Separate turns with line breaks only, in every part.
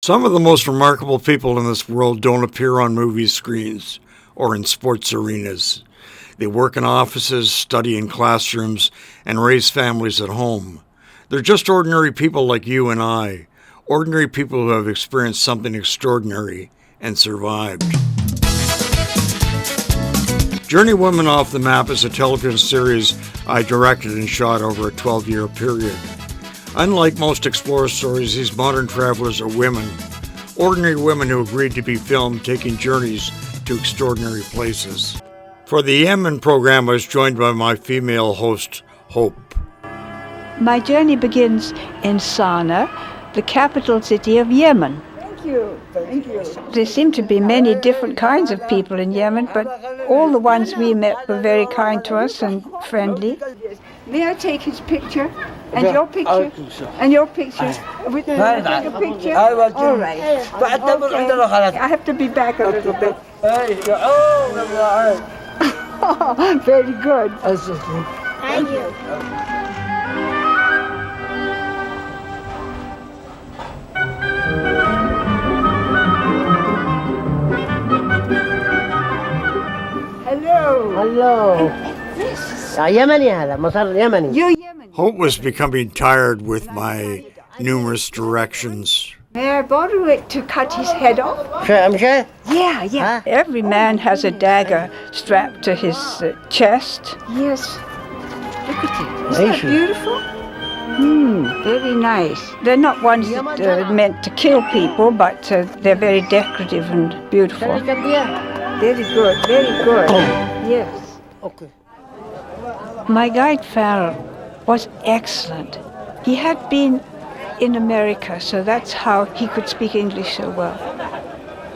Some of the most remarkable people in this world don't appear on movie screens or in sports arenas. They work in offices, study in classrooms, and raise families at home. They're just ordinary people like you and I, ordinary people who have experienced something extraordinary and survived. Journey Women Off the Map is a television series I directed and shot over a 12-year period. Unlike most explorer stories, these modern travelers are women, ordinary women who agreed to be filmed taking journeys to extraordinary places. For the Yemen program, I was joined by my female host, Hope.
My journey begins in Sana'a, the capital city of Yemen.
Thank you.
There seem to be many different kinds of people in Yemen, but all the ones we met were very kind to us and friendly.
May I take his picture? And your picture? And your picture? With a picture? All right. Okay. I have to be back a little bit. Oh, very good.
Thank you.
Hello.
يمني هذا مصر يمني.
You're Yemen.
Hope was becoming tired with my numerous directions.
May I borrow it to cut his head off?
مشى؟
Yeah.
Every man has a dagger strapped to his chest.
Yes. Look at it. Isn't that beautiful? Very nice.
They're not ones that are meant to kill people, but they're very decorative and beautiful.
Very good. Yes.
Okay.
My guide Farrell was excellent. He had been in America, so that's how he could speak English so well.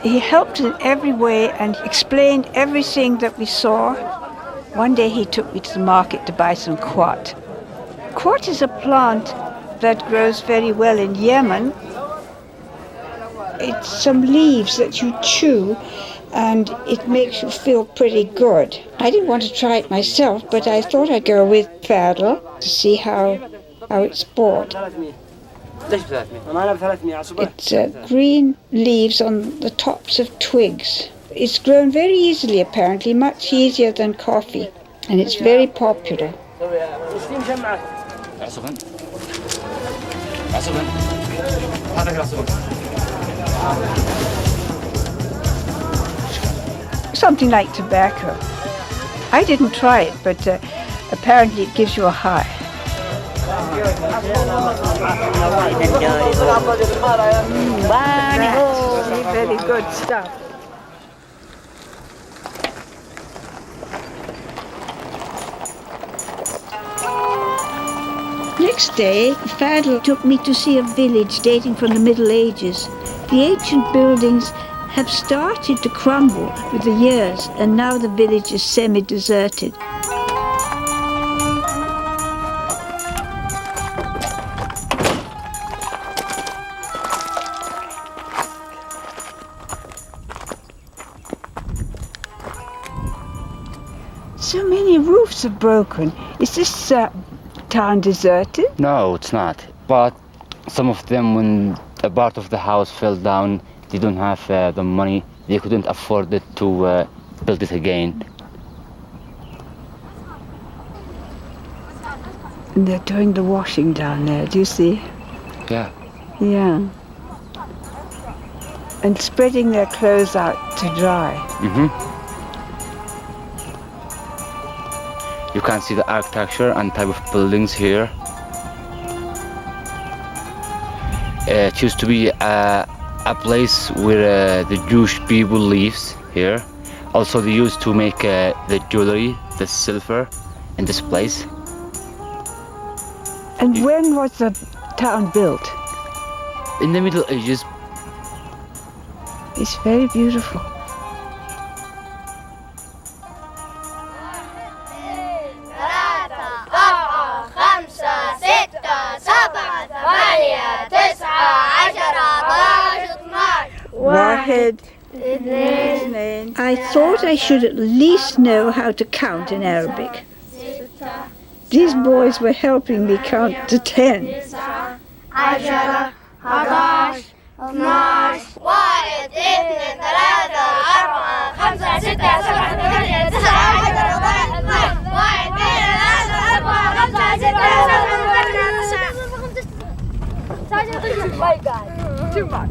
He helped in every way and explained everything that we saw. One day he took me to the market to buy some quart. Quart is a plant that grows very well in Yemen. It's some leaves that you chew and it makes you feel pretty good. I didn't want to try it myself, but I thought I'd go with Fadl to see how it's bought. It's green leaves on the tops of twigs. It's grown very easily, apparently, much easier than coffee, and it's very popular. Something like tobacco. I didn't try it, but apparently it gives you a high. Very good stuff. Next day, Fadl took me to see a village dating from the Middle Ages. The ancient buildings have started to crumble with the years, and now the village is semi-deserted. So many roofs are broken. Is this town deserted?
No, it's not. But some of them, when a part of the house fell down, they don't have the money. They couldn't afford it to build it again.
And they're doing the washing down there, do you see?
Yeah.
Yeah. And spreading their clothes out to dry.
You can see the architecture and type of buildings here. It used to be a place where the Jewish people lives here. Also, they used to make the jewelry, the silver, in this place.
And when was the town built?
In the Middle Ages.
It's very beautiful. I thought I should at least know how to count in Arabic. These boys were helping me count to 10.
12 1 2 3 4 5 6 7 8 9 10 1 2 3 4 5 6 7 8 9 My God, too much.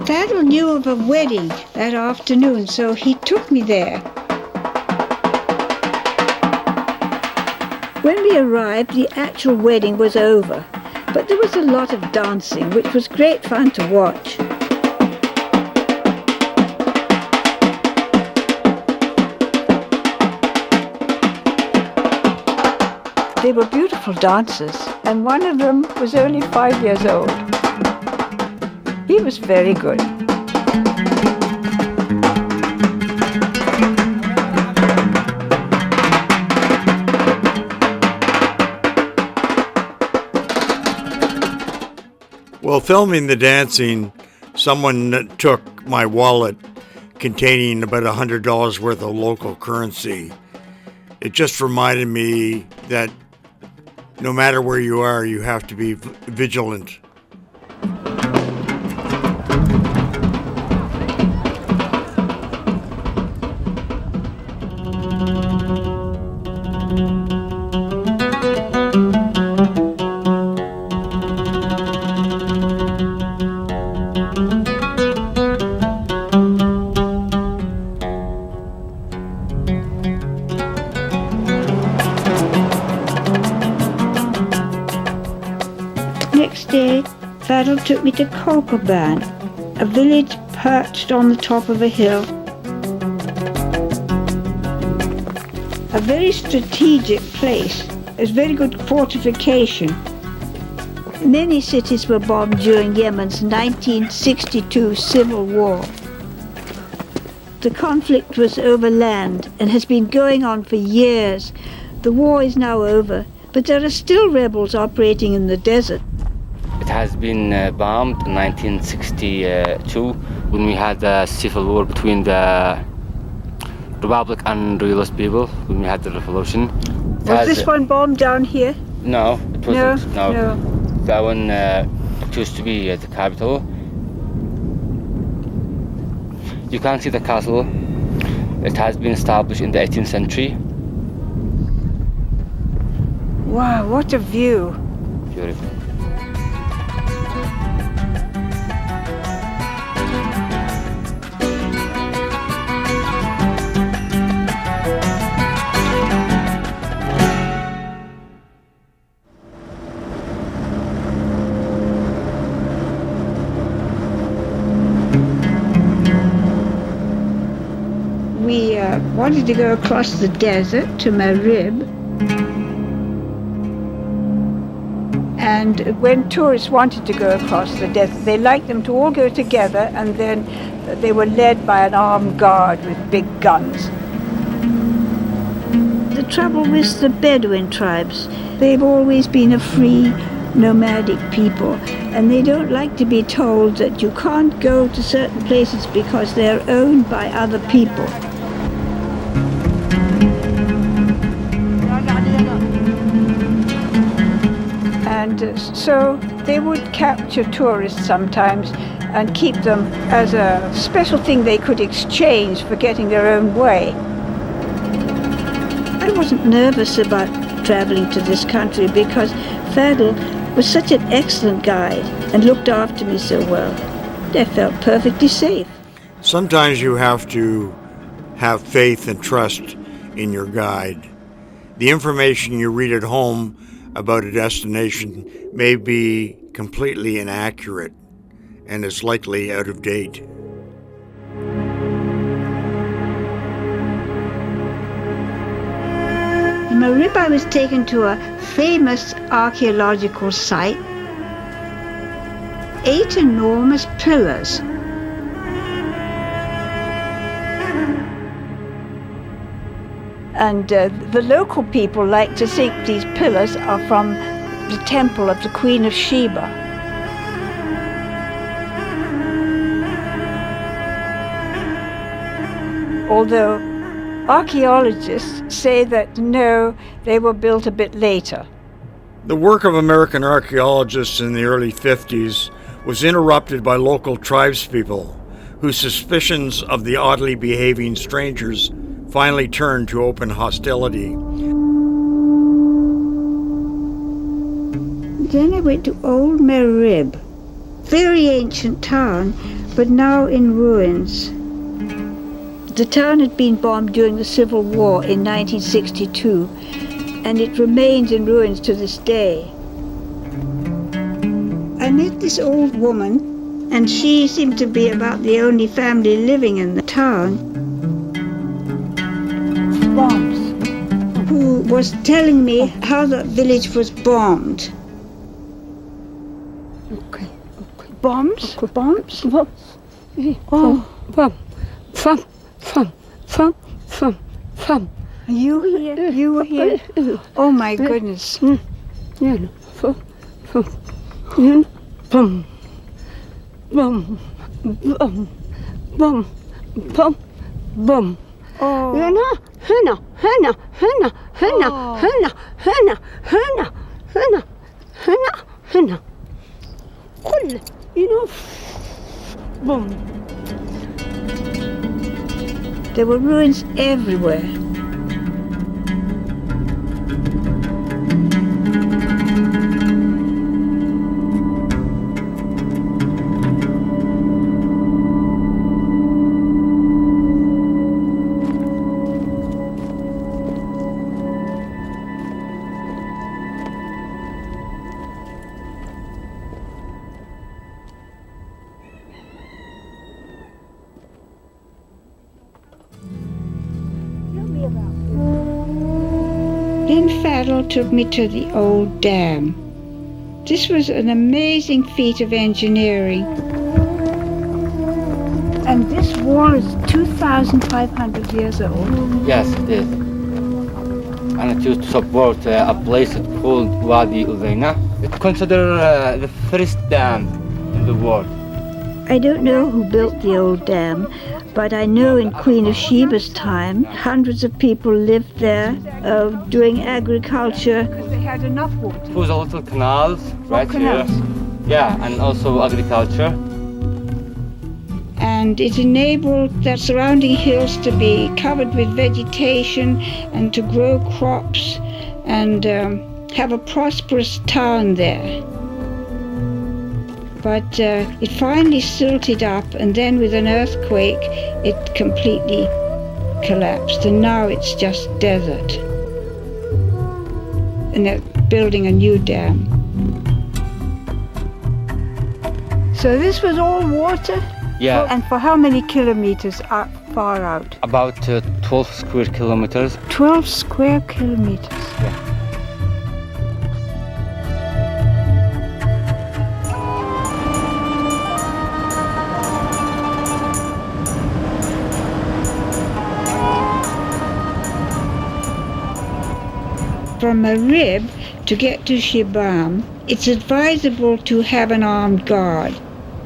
Dad knew of a wedding that afternoon, so he took me there. When we arrived, the actual wedding was over, but there was a lot of dancing, which was great fun to watch. They were beautiful dancers, and one of them was only 5 years old. He was very good.
While filming the dancing, someone took my wallet containing about $100 worth of local currency. It just reminded me that no matter where you are, you have to be vigilant.
Next day, Fadl took me to Copperburn, a village perched on the top of a hill. A very strategic place. There's very good fortification. Many cities were bombed during Yemen's 1962 civil war. The conflict was over land and has been going on for years. The war is now over, but there are still rebels operating in the desert.
It has been bombed in 1962 when we had the civil war between the Republic and realist people, when we had the revolution.
Was this one bombed down here?
No, it wasn't.
No.
That one used to be the capital. You can see the castle. It has been established in the 18th century.
Wow, what a view.
Beautiful.
We wanted to go across the desert to Marib. And when tourists wanted to go across the desert, they liked them to all go together, and then they were led by an armed guard with big guns. The trouble with the Bedouin tribes, they've always been a free, nomadic people, and they don't like to be told that you can't go to certain places because they're owned by other people. And so they would capture tourists sometimes and keep them as a special thing they could exchange for getting their own way. I wasn't nervous about traveling to this country because Fadl was such an excellent guide and looked after me so well. I felt perfectly safe.
Sometimes you have to have faith and trust in your guide. The information you read at home about a destination may be completely inaccurate and is likely out of date.
In Marib, I was taken to a famous archaeological site. 8 enormous pillars. And the local people like to think these pillars are from the temple of the Queen of Sheba. Although Archaeologists say that no, they were built a bit later.
The work of American archaeologists in the early 50s was interrupted by local tribespeople, whose suspicions of the oddly behaving strangers finally turned to open hostility.
Then I went to Old Merib, very ancient town, but now in ruins. The town had been bombed during the Civil War in 1962, and it remains in ruins to this day. I met this old woman, and she seemed to be about the only family living in the town, who was telling me how the village was bombed.
Okay.
Bombs? Bombs?
Oh, fam.
You here? You were here? Oh my goodness.
Yeah, bum, bum, bum, bum, bum, bum.
Oh.
هنا كل boom.
There were ruins everywhere. Then Fadl took me to the old dam. This was an amazing feat of engineering. And this wall is 2,500 years old.
Yes, it is. And it used to support a place called Wadi Uzaina. It's considered the first dam in the world.
I don't know who built the old dam, but I know in Queen of Sheba's time, hundreds of people lived there doing agriculture. Because they had enough water.
It was a little canals right
canals.
here. Yeah, and also agriculture.
And it enabled the surrounding hills to be covered with vegetation and to grow crops and have a prosperous town there. But it finally silted up, and then with an earthquake, it completely collapsed, and now it's just desert. And they're building a new dam. So this was all water?
Yeah.
And for how many kilometers far out?
About 12 square kilometers.
12 square kilometers.
Yeah.
From Marib to get to Shibam, it's advisable to have an armed guard.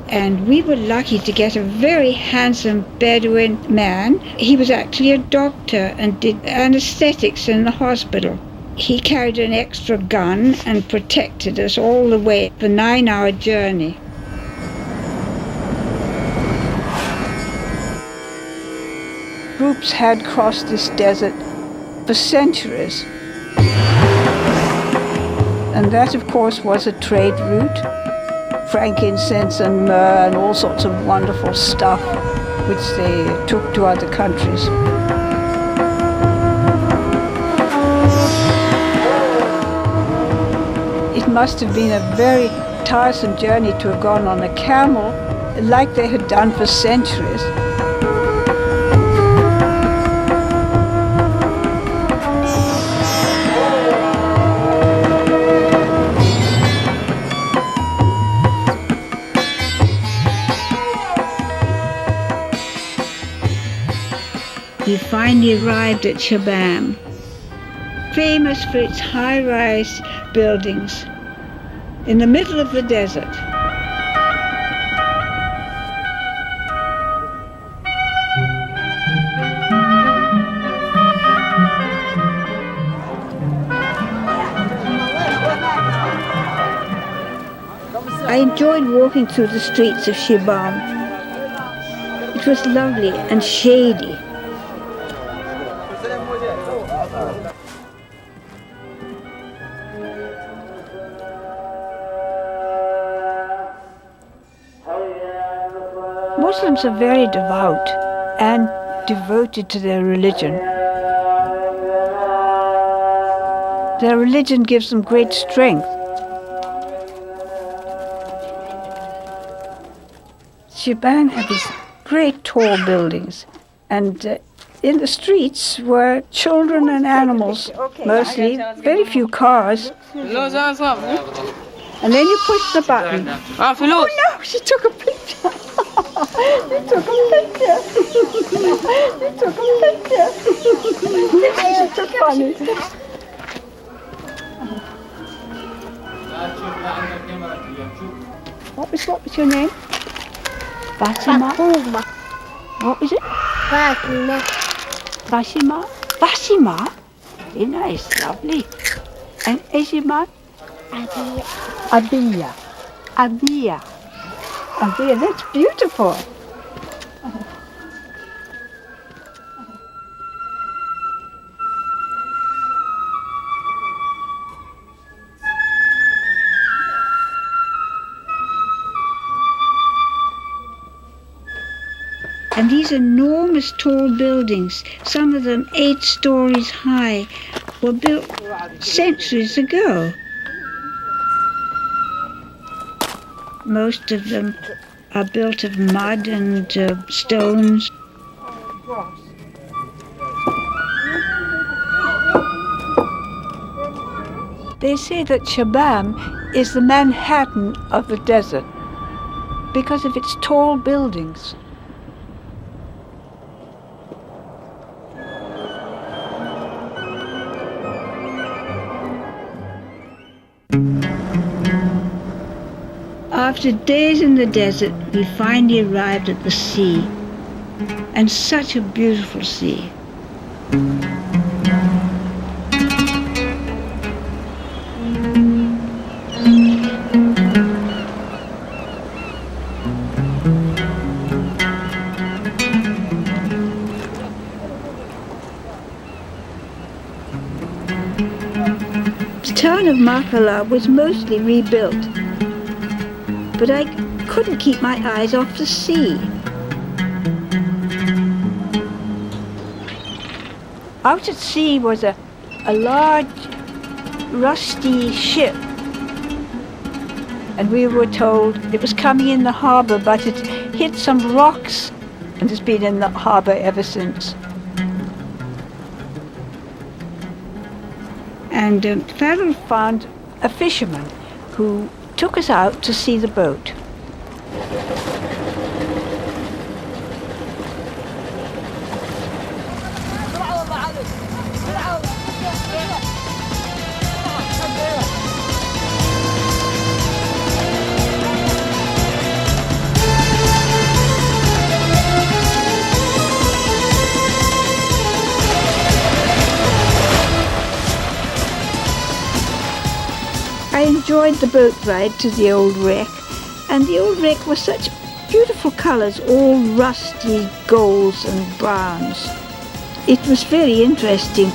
And we were lucky to get a very handsome Bedouin man. He was actually a doctor and did anesthetics in the hospital. He carried an extra gun and protected us all the way, the 9-hour journey. Groups had crossed this desert for centuries. And that, of course, was a trade route. Frankincense and myrrh and all sorts of wonderful stuff which they took to other countries. It must have been a very tiresome journey to have gone on a camel, like they had done for centuries. We finally arrived at Shibam, famous for its high-rise buildings in the middle of the desert. enjoyed walking through the streets of Shibam. It was lovely and shady. Muslims are very devout and devoted to their religion. Their religion gives them great strength. Shibam had these great tall buildings, and in the streets were children and animals, mostly, very few cars. And then you push the button. Oh no, she took a picture. She took a picture. She took a picture. She's so funny. What was your name? Basima? What was it? Basima? Basima? Very nice, lovely. And Ejima? Abiya. Abiya. Abiya, that's beautiful. And these enormous tall buildings, some of them 8 stories high, were built centuries ago. Most of them are built of mud and stones. They say that Shibam is the Manhattan of the desert because of its tall buildings. After days in the desert, we finally arrived at the sea, and such a beautiful sea. The town of Makala was mostly rebuilt, but I couldn't keep my eyes off the sea. Out at sea was a large, rusty ship, and we were told it was coming in the harbour, but it hit some rocks and has been in the harbour ever since. And Farrell found a fisherman who took us out to see the boat. I enjoyed the boat ride to the old wreck, and the old wreck was such beautiful colours, all rusty golds and browns. It was very interesting.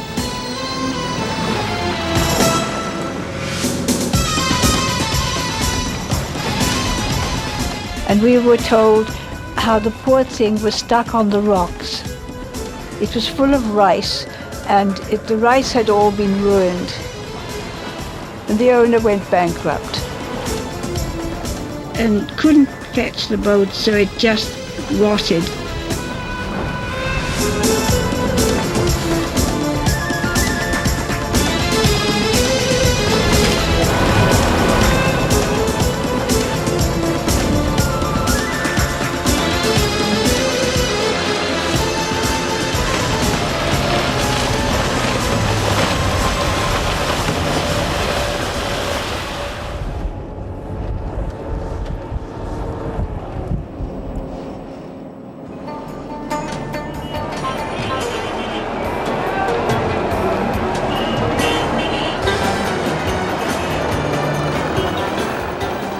And we were told how the poor thing was stuck on the rocks. It was full of rice, and the rice had all been ruined. And the owner went bankrupt and couldn't fetch the boat, so it just rotted.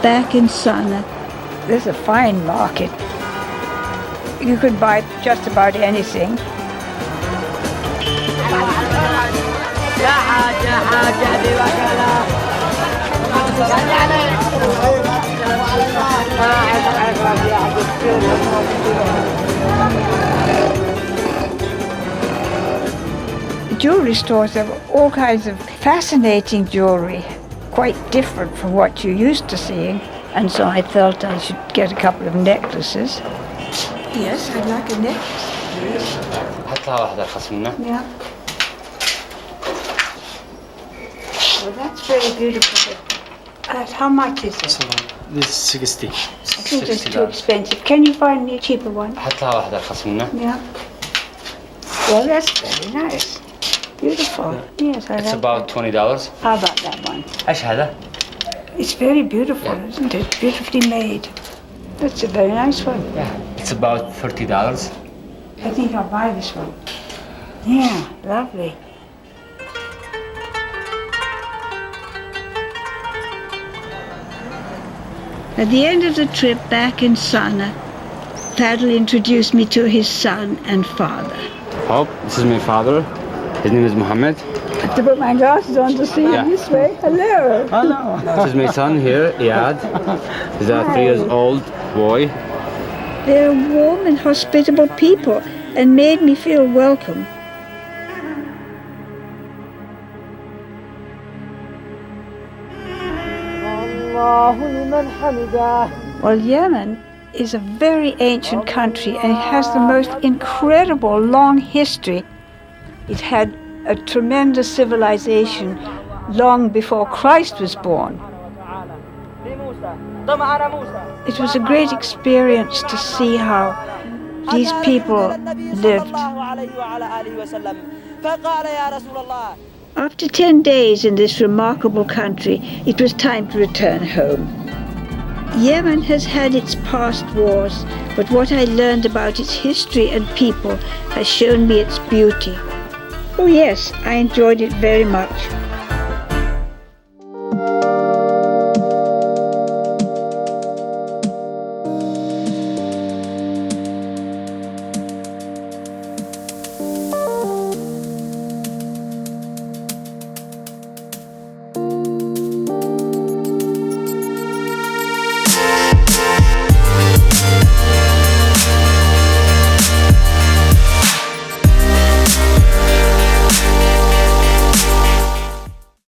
back in Sana. There's a fine market. You could buy just about anything. Jewelry stores have all kinds of fascinating jewelry, quite different from what you're used to seeing. And so I felt I should get a couple of necklaces. Yes, I'd like a necklace, please. Yeah. Well, that's very beautiful. How much is it?
This is 60.
I think it's too expensive. Can you find me a cheaper one? Yeah. Well, that's very nice. Beautiful. Yes, I
It's
like
about
that.
$20.
How about that one?
ايش هذا؟
It's very beautiful, isn't it? Beautifully made. That's a very nice one.
Yeah. It's about $30.
I think I'll buy this one. Yeah, lovely. At the end of the trip back in Sana, Fadl introduced me to his son and father.
Oh, this is my father. His name is Mohammed.
I have to put my glasses on to see him this way. Hello.
Hello.
This is my son here, Iyad. He's a 3 years old boy.
They're warm and hospitable people and made me feel welcome. Well, Yemen is a very ancient country and it has the most incredible long history. It had a tremendous civilization long before Christ was born. It was a great experience to see how these people lived. After 10 days in this remarkable country, it was time to return home. Yemen has had its past wars, but what I learned about its history and people has shown me its beauty. Oh yes, I enjoyed it very much.